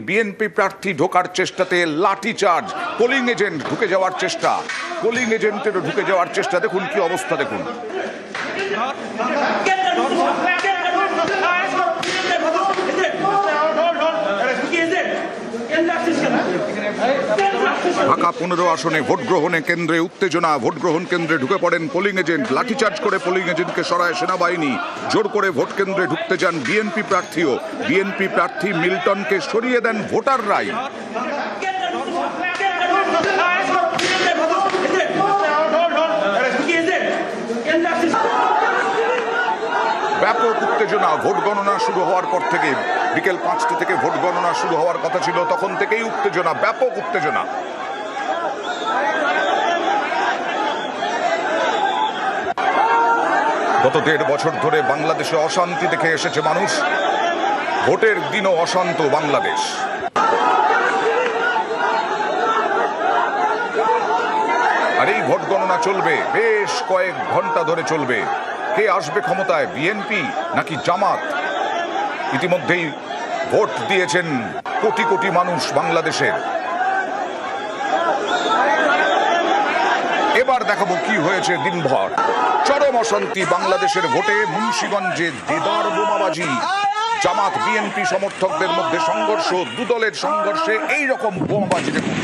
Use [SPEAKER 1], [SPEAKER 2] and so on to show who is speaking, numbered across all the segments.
[SPEAKER 1] BNP প্রার্থী ঢোকার চেষ্টাতে লাঠিচার্জ, polling agent ঢুকে যাওয়ার চেষ্টা, পোলিং এজেন্টেরও ঢুকে যাওয়ার চেষ্টা। দেখুন কি অবস্থা, দেখুন। ঢাকা 15 আসনে ভোট গ্রহণে কেন্দ্রে উত্তেজনা। ভোট গ্রহণ কেন্দ্রে ঢুকে পড়েন পোলিং এজেন্ট, লাঠিচার্জ করে পোলিং এজেন্টকে সরায় সেনাবাহিনী। জোর করে ভোট কেন্দ্রে ঢুকতে যান বিএনপি প্রার্থীও। বিএনপি প্রার্থী মিল্টনকে সরিয়ে দেন ভোটাররাই। ব্যাপক উত্তেজনা। ভোট গণনা শুরু হওয়ার পর থেকে, বিকেল 5টা থেকে ভোট গণনা শুরু হওয়ার কথা ছিল, তখন থেকেই উত্তেজনা, ব্যাপক উত্তেজনা। গত 1.5 বছর ধরে বাংলাদেশে অশান্তি দেখে এসেছে মানুষ। ভোটের দিনও অশান্ত বাংলাদেশ। আর এই ভোট গণনা চলবে, বেশ কয়েক ঘন্টা ধরে চলবে। কে আসবে ক্ষমতায়, বিএনপি নাকি জামাত? ইতিমধ্যেই ভোট দিয়েছেন কোটি কোটি মানুষ বাংলাদেশের। এবার দেখাবো কি হয়েছে দিনভর। চরম অশান্তি বাংলাদেশের ভোটে। মুন্সিগঞ্জে দেদার বোমাবাজি, জামাত বিএনপি সমর্থকদের মধ্যে সংঘর্ষ, দুদলের সংঘর্ষে এই রকম বোমাবাজি। দেখুন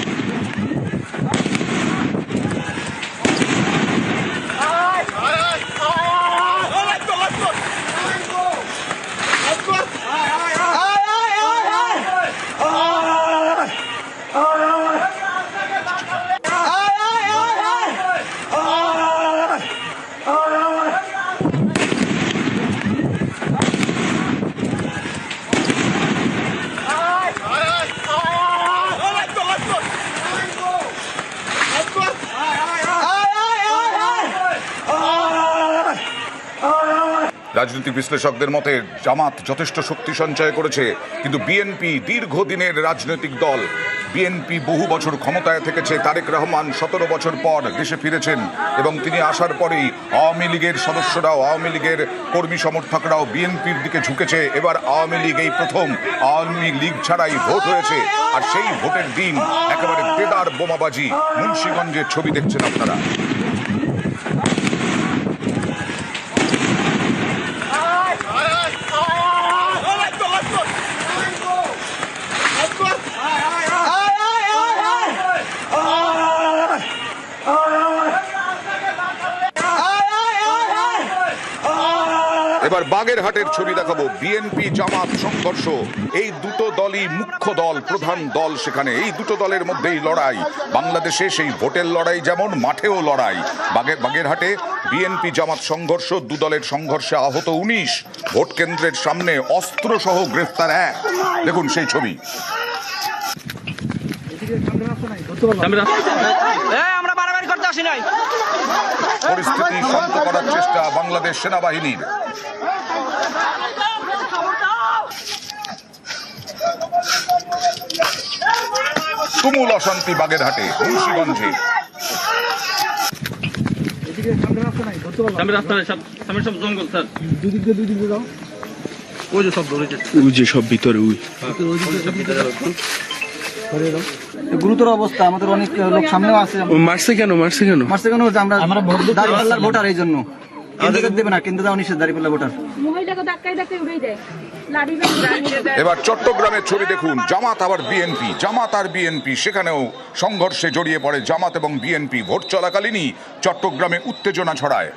[SPEAKER 1] রাজনৈতিক বিশ্লেষকদের মতে জামাত যথেষ্ট শক্তি সঞ্চয় করেছে, কিন্তু বিএনপি দীর্ঘদিনের রাজনৈতিক দল। বিএনপি বহু বছর ক্ষমতায় থেকেছে। তারেক রহমান 17 বছর পর দেশে ফিরেছেন এবং তিনি আসার পরেই আওয়ামী লীগের সদস্যরাও, আওয়ামী লীগের কর্মী সমর্থকরাও বিএনপির দিকে ঝুঁকেছে। এবার আওয়ামী লীগ এই প্রথম আওয়ামী লীগ ছাড়াই ভোট হয়েছে, আর সেই ভোটের দিন একেবারে দেদার বোমাবাজি। মুন্সিগঞ্জের ছবি দেখছেন আপনারা। এবার বাগেরহাটের ছবি দেখাবো। বিএনপি জামাত সংঘর্ষ। এই দুটো দলই মুখ্য দল, প্রধান দল সেখানে। এই দুটো দলের মধ্যেই লড়াই। বাংলাদেশে সেই ভোটের লড়াই যেমন, মাঠেও লড়াই। বাগেরহাটে বিএনপি জামাত সংঘর্ষ, দু দলের সংঘর্ষে আহত 19। ভোট কেন্দ্রের সামনে অস্ত্র সহ গ্রেফতার 1। দেখুন সেই ছবি। পরিস্থিতি শান্ত করার চেষ্টা বাংলাদেশ সেনাবাহিনীর। তুমুল অশান্তি বাগেরহাটে, মুন্সিগঞ্জে।
[SPEAKER 2] সব ভিতরে
[SPEAKER 3] গুরুতর অবস্থা। আমাদের অনেক লোক সামনেও আছে।
[SPEAKER 2] মারছে কেন
[SPEAKER 3] আমরা দাঁড়িপাল্লার ভোটার, এই জন্য কেন্দ্র দেবে না, কেন্দ্র দেওয়া নিষেধ। দাঁড়িপাল্লা ভোটার
[SPEAKER 1] এবার চট্টগ্রামের ছবি দেখুন। জামাত আবার বিএনপি, জামাত আর বিএনপি, সেখানেও সংঘর্ষে জড়িয়ে পড়ে জামাত এবং বিএনপি। ভোট চলাকালীনই চট্টগ্রামে উত্তেজনা ছড়ায়।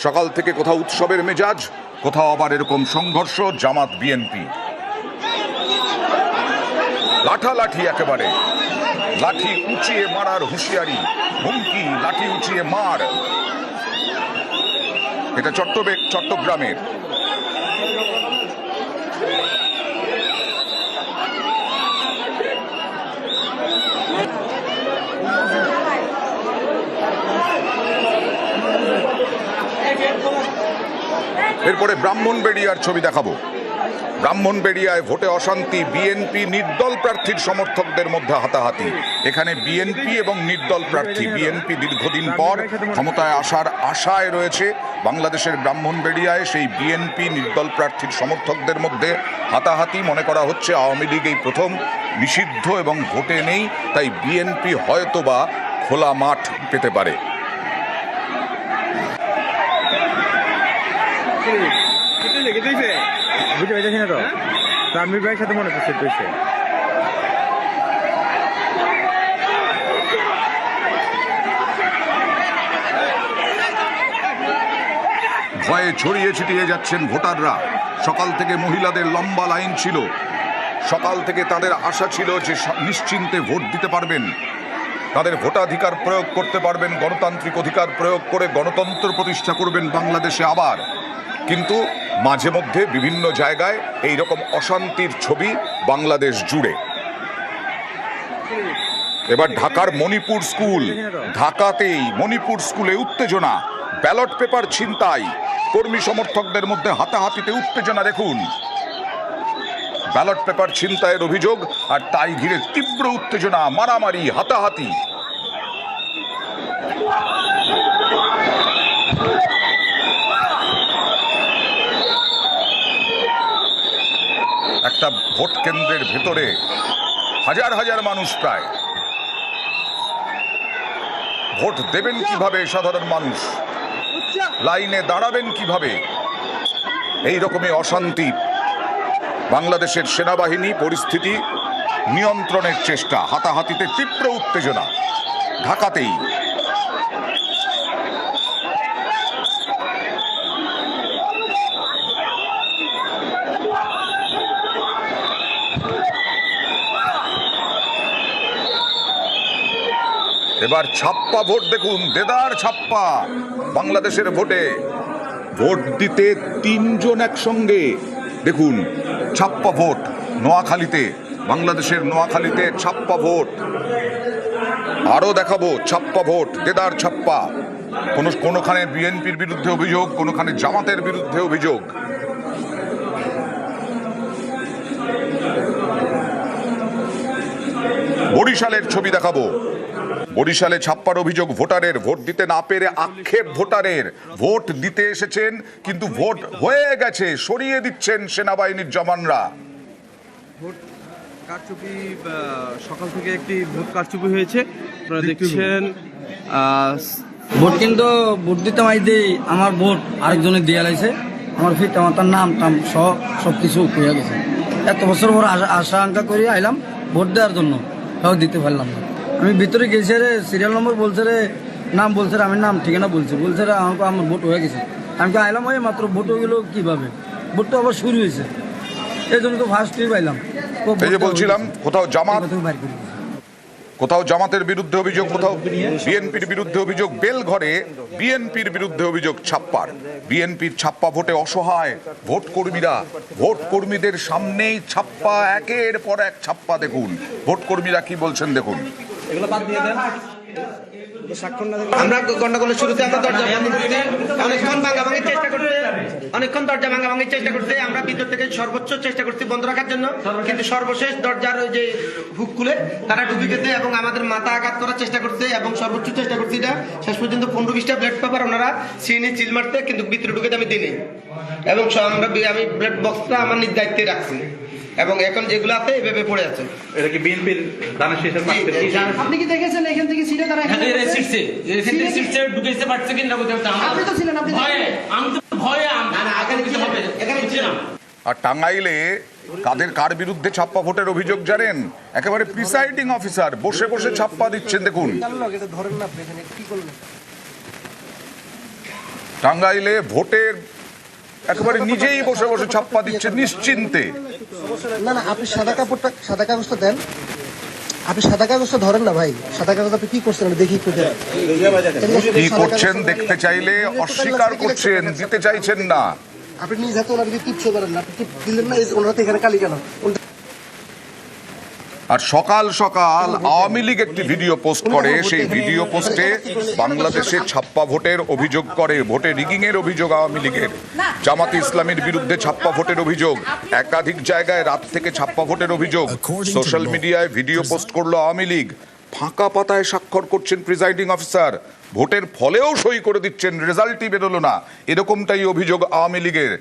[SPEAKER 1] সকাল থেকে কোথাও উৎসবের মেজাজ, কোথাও আবার এরকম সংঘর্ষ জামাত বিএনপি। লাঠালাঠি, একেবারে লাঠি উঁচিয়ে মারার হুঁশিয়ারি, হুমকি, লাঠি উঁচিয়ে মার। এটা চট্টগ্রামের। এরপরে ব্রাহ্মণবেড়িয়ার ছবি দেখাবো। ব্রাহ্মণবেড়িয়ায় ভোটে অশান্তি। বিএনপি নির্দল প্রার্থীর সমর্থকদের মধ্যে হাতাহাতি। এখানে বিএনপি এবং নির্দল প্রার্থী। বিএনপি দীর্ঘদিন পর ক্ষমতায় আসার আশায় রয়েছে, বাংলাদেশের ব্রাহ্মণবেড়িয়ায় সেই বিএনপি নির্দল প্রার্থীর সমর্থকদের মধ্যে হাতাহাতি। মনে করা হচ্ছে আওয়ামী লীগ এই প্রথম নিষিদ্ধ এবং ভোটে নেই, তাই বিএনপি হয়তোবা খোলা মাঠ পেতে পারে।
[SPEAKER 4] বুঝতে পারছি না তো রানবীর ভাইয়ের সাথে মনে করছে পেয়েছে।
[SPEAKER 1] ভয়ে ছড়িয়ে ছিটিয়ে যাচ্ছেন ভোটাররা। সকাল থেকে মহিলাদের লম্বা লাইন ছিল, সকাল থেকে তাদের আশা ছিল যে নিশ্চিন্তে ভোট দিতে পারবেন, তাদের ভোটাধিকার প্রয়োগ করতে পারবেন, গণতান্ত্রিক অধিকার প্রয়োগ করে গণতন্ত্র প্রতিষ্ঠা করবেন বাংলাদেশে আবার। কিন্তু মাঝে মধ্যে বিভিন্ন জায়গায় এই রকম অশান্তির ছবি বাংলাদেশ জুড়ে। এবার ঢাকার মণিপুর স্কুল, ঢাকাতেই মণিপুর স্কুলে উত্তেজনা, ব্যালট পেপার ছিনতাই, কর্মী সমর্থকদের মধ্যে হাতাহাতিতে উত্তেজনা। দেখুন, ব্যালট পেপার ছিনতাইয়ের অভিযোগ আর তাই ঘিরে তীব্র উত্তেজনা, মারামারি, হাতাহাতি। একটা ভোট কেন্দ্রের ভেতরে হাজার হাজার মানুষ, প্রায় ভোট দেবেন কিভাবে সাধারণ মানুষ, লাইনে দাঁড়াবেন কিভাবে, এই রকমই অশান্তি। বাংলাদেশের সেনাবাহিনী পরিস্থিতি নিয়ন্ত্রণের চেষ্টা, হাতাহাতিতে তীব্র উত্তেজনা ঢাকাতেই। এবার ছাপ্পা ভোট দেখুন, দেদার ছাপ্পা বাংলাদেশের ভোটে। ভোট দিতে তিনজন একসঙ্গে, দেখুন ছাপ্পা ভোট নোয়াখালীতে, বাংলাদেশের নোয়াখালীতে ছাপ্পা ভোট। আরও দেখাবো ছাপ্পা ভোট, দেদার ছাপ্পা। কোনোখানে বিএনপির বিরুদ্ধে অভিযোগ, কোনোখানে জামাতের বিরুদ্ধে অভিযোগ। বরিশালের ছবি দেখাবো, বরিশালে ছাপ্পার অভিযোগ ভোটারের, ভোট দিতে না পেরে আক্ষেপ ভোটারের। ভোট দিতে এসেছেন কিন্তু ভোট হয়ে গেছে, সরিয়ে দিচ্ছেন সেনাবাহিনীর জওয়ানরা।
[SPEAKER 5] ভোট কারচুপি, সকাল থেকে একটি ভোট কারচুপি হয়েছে, আপনারা দেখছেন।
[SPEAKER 6] ভোট কিন্তু ভোট দিতে মাইতে আমার ভোট আরেকজনের দিয়ে লাইছে, আমার ফিট আমার তার নাম টাম সব কিছু হয়ে গেছে। এত বছর পর আশা আঙ্কা করে আইলাম ভোট দেওয়ার জন্য, তাও দিতে পারলাম না। আমি ভিতরে গেছি রে, সিরিয়াল নম্বর বলছে রে, নাম বলছে রে, আমি নাম ঠিকানা বলছি, বলছে রে আমাকে আমার ভোট হয়ে গেছে। আমি তো আইলাম ওই মাত্র, ভোট হয়ে গেলো কীভাবে, ভোট তো আবার শুরু হয়েছে, এই জন্য তো ফার্স্টই পাইলাম।
[SPEAKER 1] এই যে বলছিলাম, কোথাও জামাতের বিরুদ্ধে অভিযোগ, কোথাও বিএনপির বিরুদ্ধে অভিযোগ। বেলঘরে বিএনপির বিরুদ্ধে অভিযোগ ছাপ্পার। বিএনপির ছাপ্পা ভোটে অসহায় ভোট কর্মীরা, ভোট কর্মীদের সামনেই ছাপ্পা, একের পর এক ছাপ্পা। দেখুন ভোট কর্মীরা কি বলছেন, দেখুন।
[SPEAKER 7] আমরা গন্ডগোলের শুরুতে আমরা দরজা বন্ধ করতে, অনেকক্ষণ ভাঙাভাঙির চেষ্টা করতে, অনেকক্ষণ দরজা ভাঙাভাঙির চেষ্টা করতে, আমরা ভিতর থেকে সর্বোচ্চ চেষ্টা করছি বন্ধ রাখার জন্য, কিন্তু সর্বশেষ দরজার ওই যে হুক খুলে তারা ঢুকে গেছে এবং আমাদের মাথা আঘাত করার চেষ্টা করছে এবং সর্বোচ্চ চেষ্টা করছি এটা। শেষ পর্যন্ত 15-20টা ব্লেড পেপার ওনারা সিনে চিল মারতে, কিন্তু ভিতরে ঢুকে আমি দিই এবং আমি ব্লেড বক্সটা আমার নিজ দায়িত্বে রাখছি এবং এখন যেগুলো আছে এভাবে পড়ে আছে।
[SPEAKER 8] এটা কি বিএনপির দানের শেষের মাঠ?
[SPEAKER 7] আপনি কি দেখেছেন এখান থেকে সিটে তারা
[SPEAKER 9] এখান থেকে সিটে ঢুকেছে পারছে কিনা বলতে
[SPEAKER 7] আপনি তো ছিলেন, আপনি
[SPEAKER 9] ভয়ে, আমি তো ভয়ে
[SPEAKER 7] এখানে কি হবে, এখানে ছিলাম।
[SPEAKER 1] আর টাঙ্গাইলে কার বিরুদ্ধে ছাপ্পা ভোটের অভিযোগ জানেন? একেবারে প্রিসাইডিং অফিসার বসে বসে ছাপ্পা দিচ্ছেন। দেখুন টাঙ্গাইলে ভোটের একেবারে নিজেই বসে বসে ছাপ্পা দিচ্ছে নিশ্চিন্তে।
[SPEAKER 10] না আপনি সাদা কাগজটা দেন, আপনি সাদা কাগজটা ধরেন না ভাই, সাদা কাগজ আপনি কি করছেন দেখি একটু দেন।
[SPEAKER 1] কি করছেন দেখতে চাইলে অস্বীকার করছেন, দিতে চাইছেন না।
[SPEAKER 10] আপনি নিজ হাতে ওনাকে টিপতে পারেন না, আপনি টিপ দিলেন না, ওনারা তো এখানে কালি কেন।
[SPEAKER 1] আর সকাল সকাল আওয়ামী লীগ একটি ভিডিও পোস্ট করে, সেই ভিডিও পোস্টে বাংলাদেশে ছাপ্পা ভোটের অভিযোগ করে, ভোটে রিগিং এর অভিযোগ আওয়ামী লীগের। জামাতে ইসলামীর বিরুদ্ধে ছাপ্পা ভোটের অভিযোগ, একাধিক জায়গায় রাত থেকে ছাপ্পা ভোটের অভিযোগ। সোশ্যাল মিডিয়ায় ভিডিও পোস্ট করলো আওয়ামী লীগ। ফাঁকা পাতায় স্বাক্ষর করছেন প্রিজাইডিং অফিসার, ভোটের ফলেও সই করে দিচ্ছেন, রেজাল্টই বেরোলো না, এরকমটাই অভিযোগ আওয়ামী লীগের।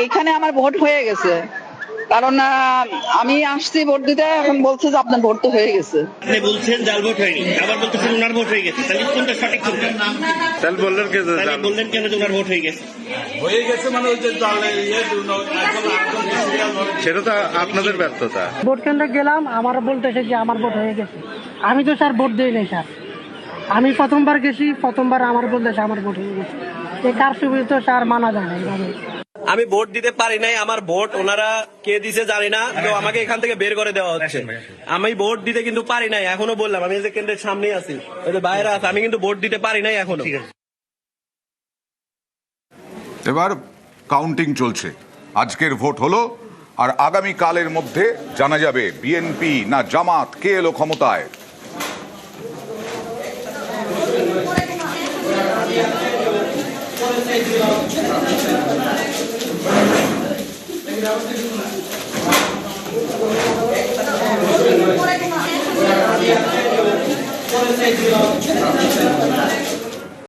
[SPEAKER 11] এইখানে আমার ভোট হয়ে গেছে, কারণ আমি আসছি ভোট দিতে, এখন বলছে যে আপনার ভোট তো হয়ে গেছে।
[SPEAKER 8] আপনি বলছেন জাল ভোট হয়নি, আবার বলতেছেন ওনার ভোট হয়ে গেছে, তাহলে কোনটা সঠিক?
[SPEAKER 4] তাহলে বললেন কে
[SPEAKER 8] তাহলে বললেন কেন যে ওনার ভোট হয়ে গেছে?
[SPEAKER 9] মানে ওই যে
[SPEAKER 4] সেটা তো আপনাদের ব্যর্থতা।
[SPEAKER 10] ভোট কেন্দ্রে গেলাম, আমার বলতেছে যে আমার ভোট হয়ে গেছে। আমি তো স্যার ভোট দিই নাই স্যার, আমি প্রথমবার গেছি, প্রথমবার আমার বলতেছে আমার ভোট হয়ে গেছে। এই কারচুপি তো স্যার মানা যায় না এইভাবে।
[SPEAKER 7] আমি ভোট দিতে পারি নাই, আমার ভোট ওনারা কে দিছে জানি না, তো আমাকে এখান থেকে বের করে দেওয়া হচ্ছে। আমি ভোট দিতে কিন্তু পারি নাই, এখনো বললাম আমি যে কেন্দ্রের সামনে আছি, ওই যে বাইরে আছে, আমি কিন্তু ভোট দিতে পারি নাই এখনো।
[SPEAKER 1] এবার কাউন্টিং চলছে, আজকের ভোট হলো, আর আগামী কালের মধ্যে জানা যাবে বিএনপি না জামাত কে এলো ক্ষমতায়।